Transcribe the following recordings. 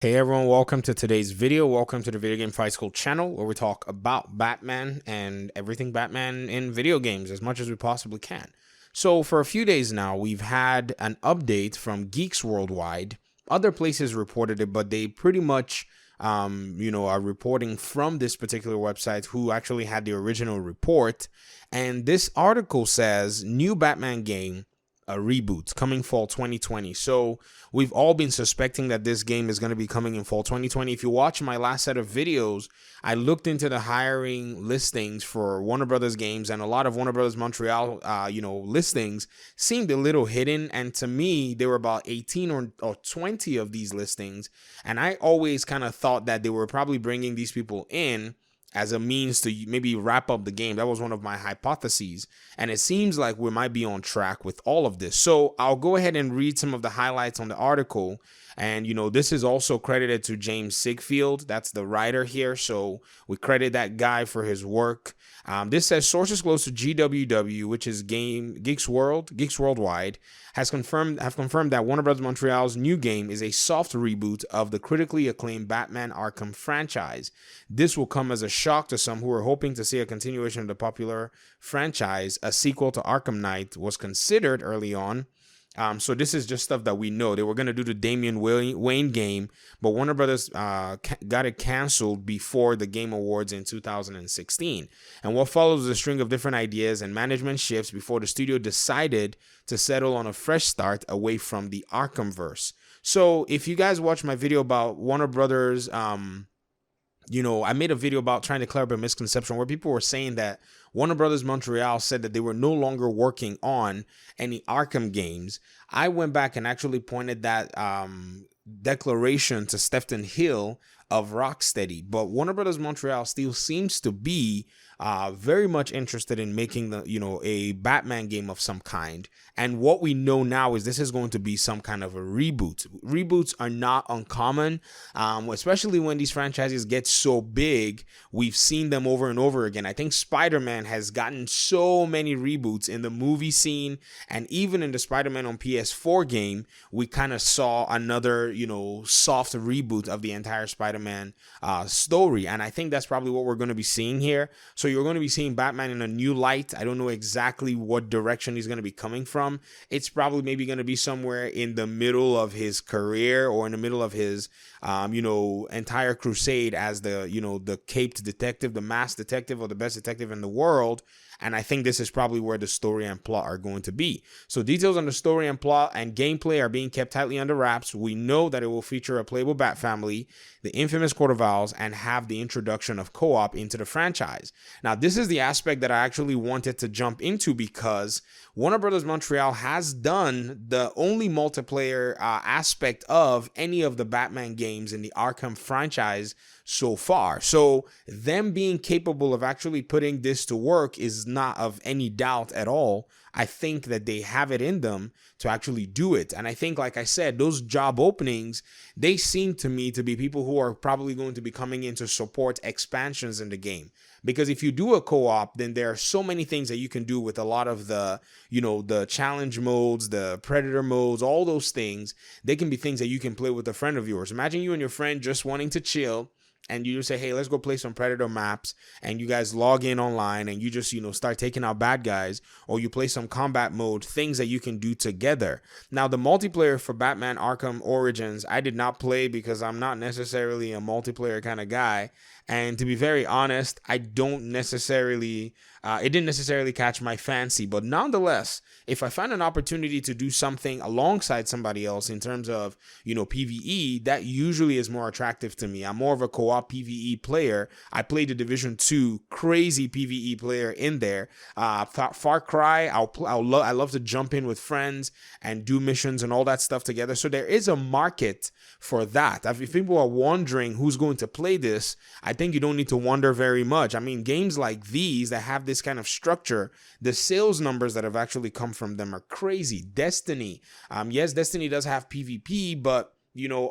Hey everyone, welcome to today's video. Welcome to the Video Game Fight School channel where we talk about Batman and everything Batman in video games as much as we possibly can. So for a few days now, we've had an update from Geeks Worldwide. Other places reported it, but they pretty much are reporting from this particular website who actually had the original report. And this article says new Batman game, a reboot coming fall 2020. So we've all been suspecting that this game is going to be coming in fall 2020. If you watch my last set of videos, I looked into the hiring listings for Warner Brothers games, and a lot of Warner Brothers Montreal listings seemed a little hidden, and to me there were about 18 or 20 of these listings, and I always kind of thought that they were probably bringing these people in as a means to maybe wrap up the game. That was one of my hypotheses. And it seems like we might be on track with all of this. So I'll go ahead and read some of the highlights on the article. And, this is also credited to James Sigfield. That's the writer here. So we credit that guy for his work. This says sources close to GWW, which is Geeks Worldwide, have confirmed that Warner Bros. Montreal's new game is a soft reboot of the critically acclaimed Batman Arkham franchise. This will come as a shock to some who are hoping to see a continuation of the popular franchise. A sequel to Arkham Knight was considered early on. So this is just stuff that we know. They were going to do the Damian Wayne game, but Warner Brothers got it canceled before the Game Awards in 2016. And what follows is a string of different ideas and management shifts before the studio decided to settle on a fresh start away from the Arkhamverse. So if you guys watch my video about Warner Brothers, I made a video about trying to clear up a misconception where people were saying that Warner Brothers Montreal said that they were no longer working on any Arkham games. I went back and actually pointed that declaration to Stephen Hill of Rocksteady, but Warner Brothers Montreal still seems to be very much interested in making a Batman game of some kind. And what we know now is this is going to be some kind of a reboot. Reboots are not uncommon, especially when these franchises get so big. We've seen them over and over again. I think Spider-Man has gotten so many reboots in the movie scene, and even in the Spider-Man on PS4 game, we kind of saw another, soft reboot of the entire Spider-Man story. And I think that's probably what we're going to be seeing here. So you're going to be seeing Batman in a new light. I don't know exactly what direction he's going to be coming from. It's probably maybe going to be somewhere in the middle of his career or in the middle of his, entire crusade as the caped detective, the masked detective, or the best detective in the world. And I think this is probably where the story and plot are going to be. So details on the story and plot and gameplay are being kept tightly under wraps. We know that it will feature a playable Bat family, the infamous Court of Owls, and have the introduction of co-op into the franchise. Now, this is the aspect that I actually wanted to jump into because Warner Bros. Montreal has done the only multiplayer aspect of any of the Batman games in the Arkham franchise so far. So them being capable of actually putting this to work is not of any doubt at all. I think that they have it in them to actually do it. And I think, like I said, those job openings, they seem to me to be people who are probably going to be coming in to support expansions in the game. Because if you do a co-op, then there are so many things that you can do with a lot of the, the challenge modes, the predator modes, all those things. They can be things that you can play with a friend of yours. Imagine you and your friend just wanting to chill, and you just say, hey, let's go play some Predator maps, and you guys log in online and you just, start taking out bad guys, or you play some combat mode, things that you can do together. Now, the multiplayer for Batman Arkham Origins, I did not play because I'm not necessarily a multiplayer kind of guy. And to be very honest, I don't necessarily, it didn't necessarily catch my fancy. But nonetheless, if I find an opportunity to do something alongside somebody else in terms of, PvE, that usually is more attractive to me. I'm more of a co-op PvE player. I played the Division 2 crazy PvE player in there. Far Cry, I love to jump in with friends and do missions and all that stuff together. So there is a market for that. If people are wondering who's going to play this, I think you don't need to wonder very much. I mean, games like these that have this kind of structure, the sales numbers that have actually come from them are crazy. Destiny, yes, Destiny does have PvP, but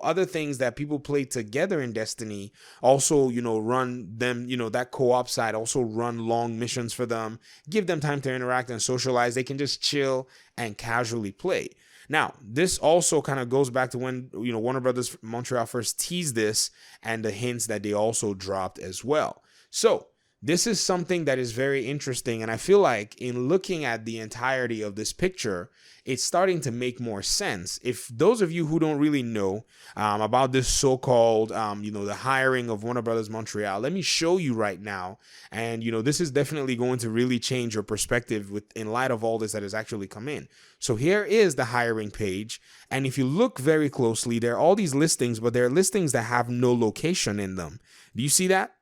other things that people play together in Destiny also, run them, that co-op side also run long missions for them, give them time to interact and socialize. They can just chill and casually play. Now, this also kind of goes back to when, Warner Brothers Montreal first teased this and the hints that they also dropped as well. So this is something that is very interesting. And I feel like in looking at the entirety of this picture, it's starting to make more sense. If those of you who don't really know about this so-called, the hiring of Warner Brothers Montreal, let me show you right now. And, this is definitely going to really change your perspective in light of all this that has actually come in. So here is the hiring page. And if you look very closely, there are all these listings, but there are listings that have no location in them. Do you see that?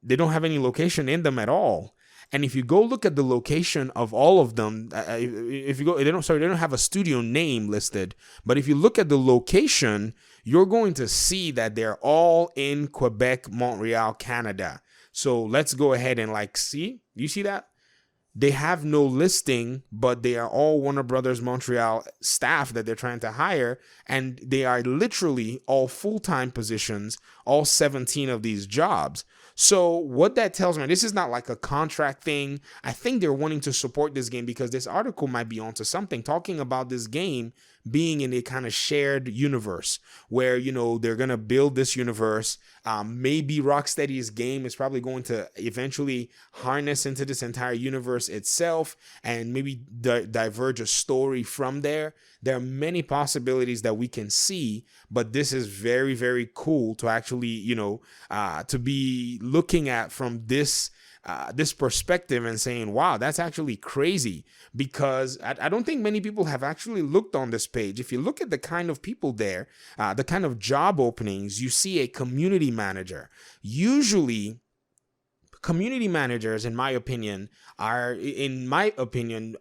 They don't have any location in them at all. And if you go look at the location of all of them, if you go, they don't have a studio name listed. But if you look at the location, you're going to see that they're all in Quebec, Montreal, Canada. So let's go ahead and see. You see that? They have no listing, but they are all Warner Brothers Montreal staff that they're trying to hire. And they are literally all full-time positions, all 17 of these jobs. So what that tells me, this is not like a contract thing. I think they're wanting to support this game because this article might be onto something, talking about this game being in a kind of shared universe where, they're going to build this universe. Maybe Rocksteady's game is probably going to eventually harness into this entire universe itself and maybe diverge a story from there. There are many possibilities that we can see, but this is very, very cool to actually, to be looking at from this perspective and saying, wow, that's actually crazy, because I don't think many people have actually looked on this page. If you look at the kind of people there, the kind of job openings, you see a community manager. Usually, community managers, in my opinion, are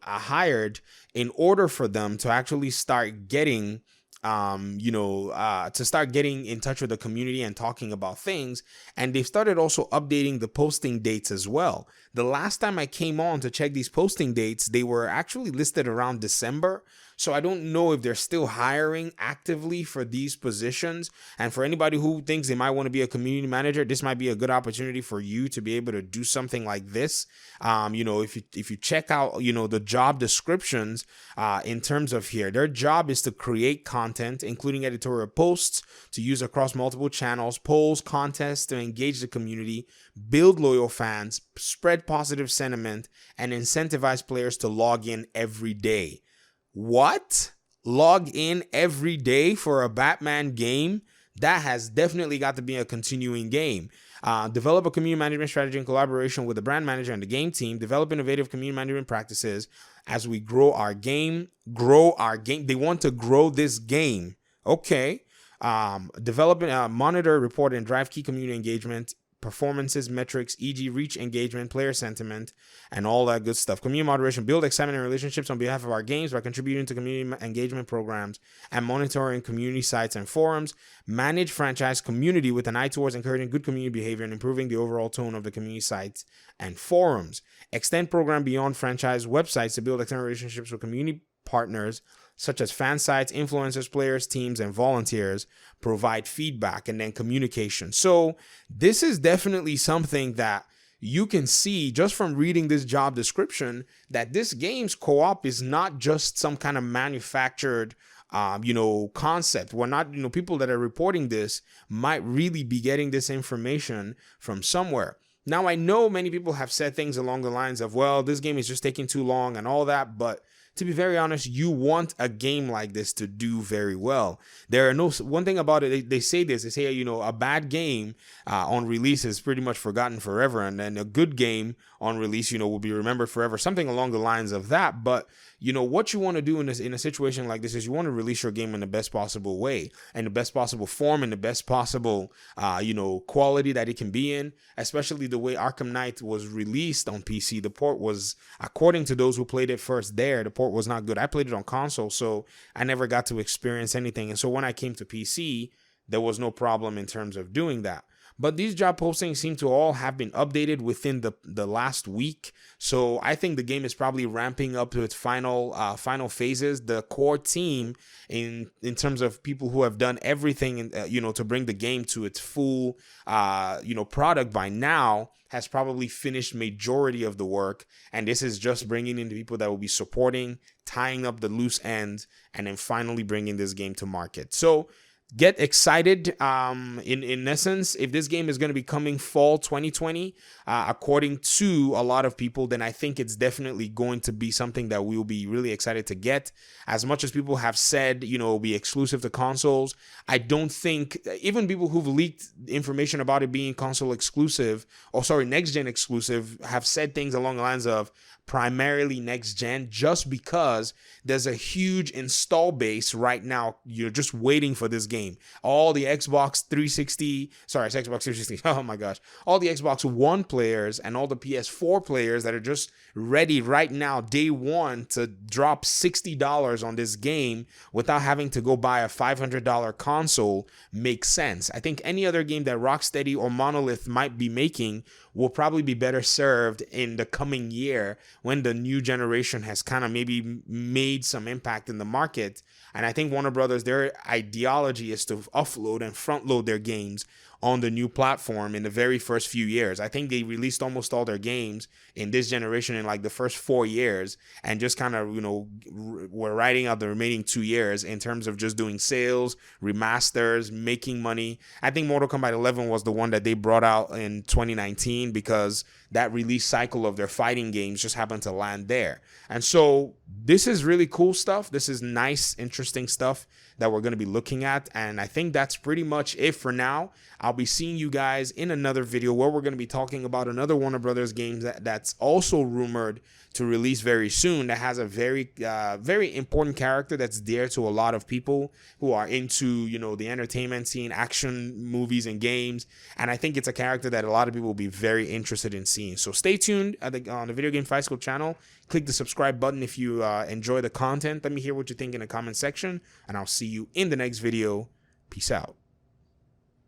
hired in order for them to actually start getting to start getting in touch with the community and talking about things. And they've started also updating the posting dates as well. The last time I came on to check these posting dates, they were actually listed around December. So I don't know if they're still hiring actively for these positions. And for anybody who thinks they might want to be a community manager, this might be a good opportunity for you to be able to do something like this. If you check out, the job descriptions in terms of here, their job is to create content, including editorial posts to use across multiple channels, polls, contests to engage the community, build loyal fans, spread positive sentiment, and incentivize players to log in every day. What? Log in every day for a Batman game? That has definitely got to be a continuing game. Develop a community management strategy in collaboration with the brand manager and the game team. Develop innovative community management practices as we grow our game. They want to grow this game. Okay. Develop, monitor, report, and drive key community engagement, performances, metrics, e.g. reach, engagement, player sentiment, and all that good stuff. Community moderation, build excitement and relationships on behalf of our games by contributing to community engagement programs and monitoring community sites and forums. Manage franchise community with an eye towards encouraging good community behavior and improving the overall tone of the community sites and forums. Extend program beyond franchise websites to build external relationships with community partners such as fan sites, influencers, players, teams, and volunteers. Provide feedback and then communication. So this is definitely something that you can see just from reading this job description, that this game's co-op is not just some kind of manufactured concept. We're not, people that are reporting this might really be getting this information from somewhere. Now, I know many people have said things along the lines of, well, this game is just taking too long and all that, but to be very honest, you want a game like this to do very well. One thing about it, they say this, they say, a bad game on release is pretty much forgotten forever. And then a good game on release, will be remembered forever, something along the lines of that. But, what you want to do in a situation like this is you want to release your game in the best possible way, and the best possible form, and the best possible, quality that it can be in, especially the way Arkham Knight was released on PC. The port was, according to those who played it first there, the port was not good. I played it on console, so I never got to experience anything. And so when I came to PC, there was no problem in terms of doing that. but these job postings seem to all have been updated within the last week. So I think the game is probably ramping up to its final phases. The core team in terms of people who have done everything to bring the game to its full product by now has probably finished majority of the work, and this is just bringing in the people that will be supporting, tying up the loose ends, and then finally bringing this game to market. So get excited. In essence, if this game is going to be coming fall 2020, according to a lot of people, then I think it's definitely going to be something that we'll be really excited to get. As much as people have said, it'll be exclusive to consoles, I don't think, even people who've leaked information about it being console exclusive, next gen exclusive, have said things along the lines of primarily next gen, just because there's a huge install base right now. You're just waiting for this game. All the Xbox 360, oh my gosh, all the Xbox One players and all the PS4 players that are just ready right now, day one, to drop $60 on this game without having to go buy a $500 console makes sense. I think any other game that Rocksteady or Monolith might be making will probably be better served in the coming year when the new generation has kind of maybe made some impact in the market. And I think Warner Brothers, their ideology is to offload and front load their games on the new platform in the very first few years. I think they released almost all their games in this generation in like the first 4 years, and just kind of, we're riding out the remaining 2 years in terms of just doing sales, remasters, making money. I think Mortal Kombat 11 was the one that they brought out in 2019 because that release cycle of their fighting games just happened to land there. And so this is really cool stuff. This is nice, interesting stuff that we're going to be looking at. And I think that's pretty much it for now. I'll be seeing you guys in another video where we're going to be talking about another Warner Brothers game that's also rumored to release very soon, that has a very important character that's dear to a lot of people who are into, the entertainment scene, action movies and games. And I think it's a character that a lot of people will be very interested in seeing. So stay tuned on the Video Game Fight School channel. Click the subscribe button if you enjoy the content. Let me hear what you think in the comment section, and I'll see you in the next video. Peace out.